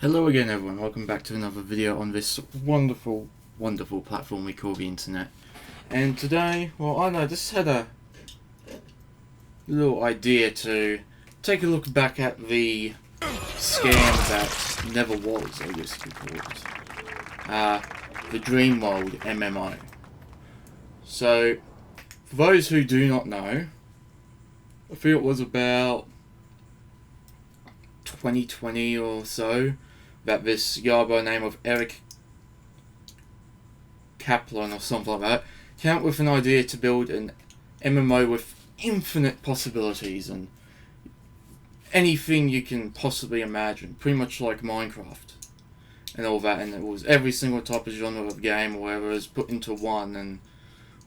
Hello again everyone, welcome back to another video on this wonderful platform we call the internet. And today, well I don't know, just had a little idea to take a look back at the scam that never was, I guess you could call it. The DreamWorld MMO. So, for those who do not know, I feel it was about 2020 or so that this guy by the name of Eric Kaplan or something like that came up with an idea to build an MMO with infinite possibilities and anything you can possibly imagine, pretty much like Minecraft and all that, and it was every single type of genre of game or whatever was put into one and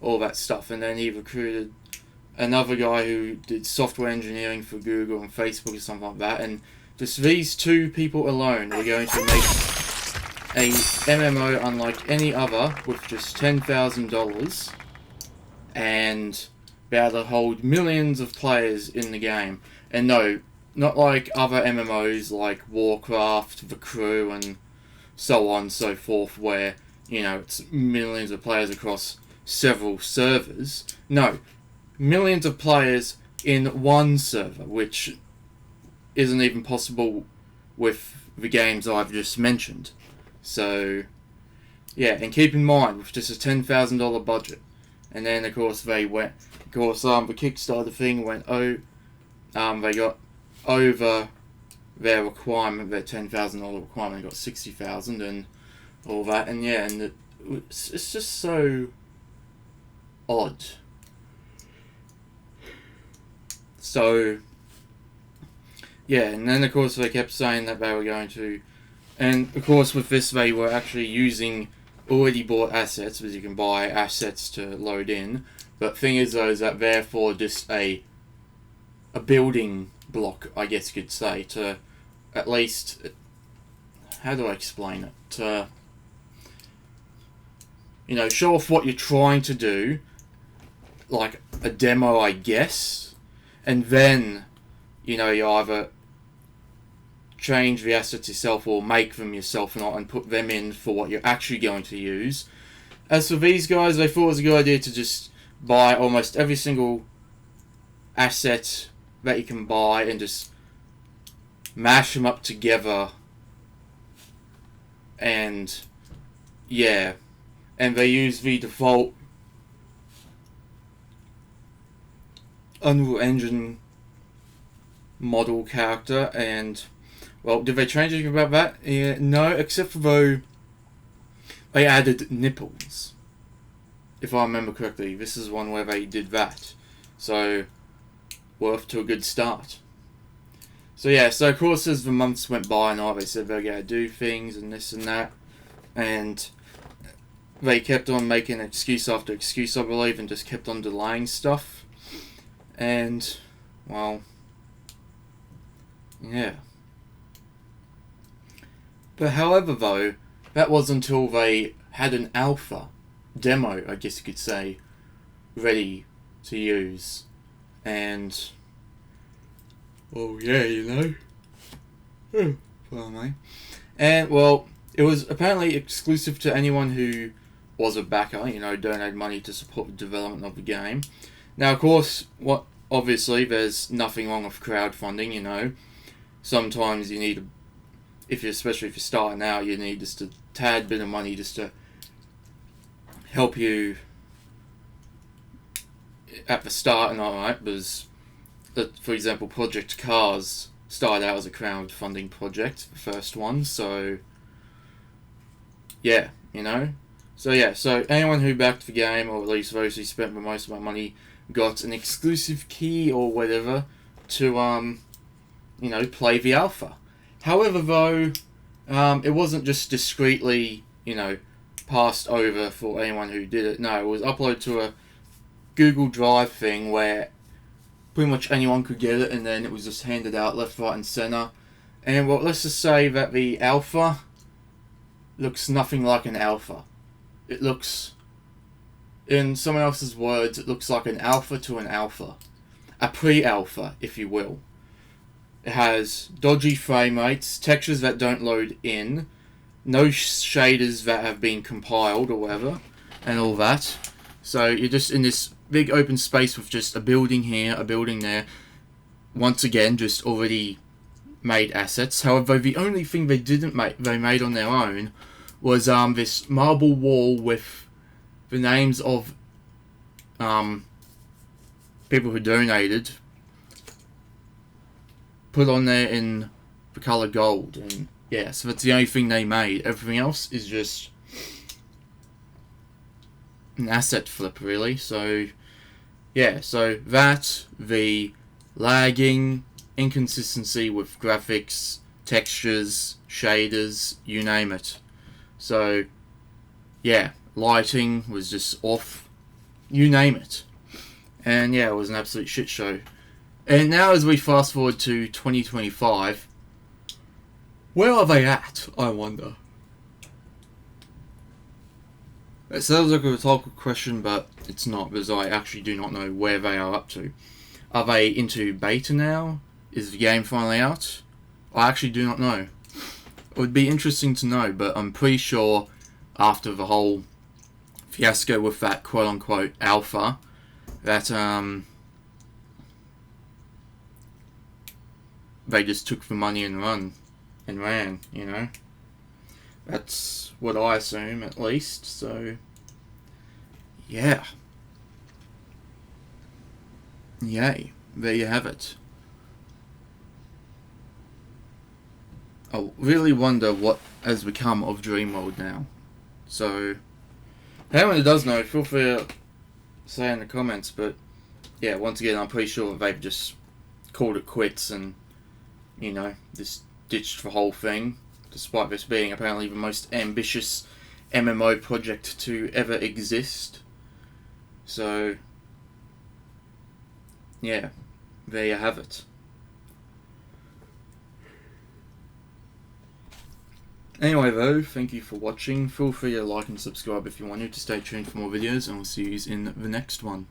all that stuff. And then he recruited another guy who did software engineering for Google and Facebook or something like that, and just these two people alone were going to make a MMO unlike any other with just $10,000 and be able to hold millions of players in the game. And no, not like other MMOs like Warcraft, The Crew and so on and so forth where, you know, it's millions of players across several servers. No, millions of players in one server, which isn't even possible with the games I've just mentioned. So, yeah, and keep in mind, with just a $10,000 budget, and then of course the Kickstarter thing went, they got over their requirement, their $10,000 requirement, got $60,000 and all that, and yeah, and it's just so odd. So, yeah, and then of course they kept saying that they were going to, and of course with this they were actually using already bought assets, because you can buy assets to load in. But thing is though, is that therefore just a building block, I guess you could say, to at least, how do I explain it, to, you know, show off what you're trying to do, like a demo I guess, and then, you know, you either change the assets yourself or make them yourself and put them in for what you're actually going to use. As for these guys, they thought it was a good idea to just buy almost every single asset that you can buy and just mash them up together. And yeah, and they use the default Unreal Engine model character. And well, did they change anything about that? Yeah, no, except for though they added nipples, if I remember correctly. This is one where they did that, so we're off to a good start. So yeah, so of course as the months went by and all, they said they're going to do things and this and that, and they kept on making excuse after excuse, I believe, and just kept on delaying stuff. And well, yeah. But however though, that was until they had an alpha demo, I guess you could say, ready to use. And oh yeah, you know. Pardon me. And well, it was apparently exclusive to anyone who was a backer, you know, donated money to support the development of the game. Now of course, obviously there's nothing wrong with crowdfunding, you know. Sometimes you need, especially if you're starting out, you need just a tad bit of money just to help you at the start and alright, because for example Project Cars started out as a crowdfunding project, the first one, so yeah, you know. So yeah, so anyone who backed the game, or at least those who spent the most of my money, got an exclusive key or whatever to you know, play the alpha. However though, it wasn't just discreetly, you know, passed over for anyone who did it. No, it was uploaded to a Google Drive thing where pretty much anyone could get it, and then it was just handed out left, right and center. And well, let's just say that the alpha looks nothing like an alpha. It looks, in someone else's words, it looks like an alpha to an alpha. A pre-alpha, if you will. It has dodgy frame rates, textures that don't load in, no shaders that have been compiled or whatever, and all that. So you're just in this big open space with just a building here, a building there. Once again, just already made assets. However, the only thing they made on their own was this marble wall with the names of people who donated put on there in the color gold, and yeah, so that's the only thing they made. Everything else is just an asset flip, really. So yeah, so that, the lagging, inconsistency with graphics, textures, shaders, you name it. So yeah, lighting was just off, you name it. And yeah, it was an absolute shit show. And now as we fast forward to 2025, where are they at, I wonder? It sounds like a rhetorical question, but it's not, because I actually do not know where they are up to. Are they into beta now? Is the game finally out? I actually do not know. It would be interesting to know, but I'm pretty sure after the whole fiasco with that quote-unquote alpha, that they just took the money and ran, you know. That's what I assume, at least. So yeah, yay, there you have it. I really wonder what has become of DreamWorld now. So if anyone does know, feel free to say in the comments. But yeah, once again, I'm pretty sure they've just called it quits and, you know, just ditched the whole thing, despite this being apparently the most ambitious MMO project to ever exist. So yeah, there you have it. Anyway though, thank you for watching. Feel free to like and subscribe if you want to stay tuned for more videos, and we'll see you in the next one.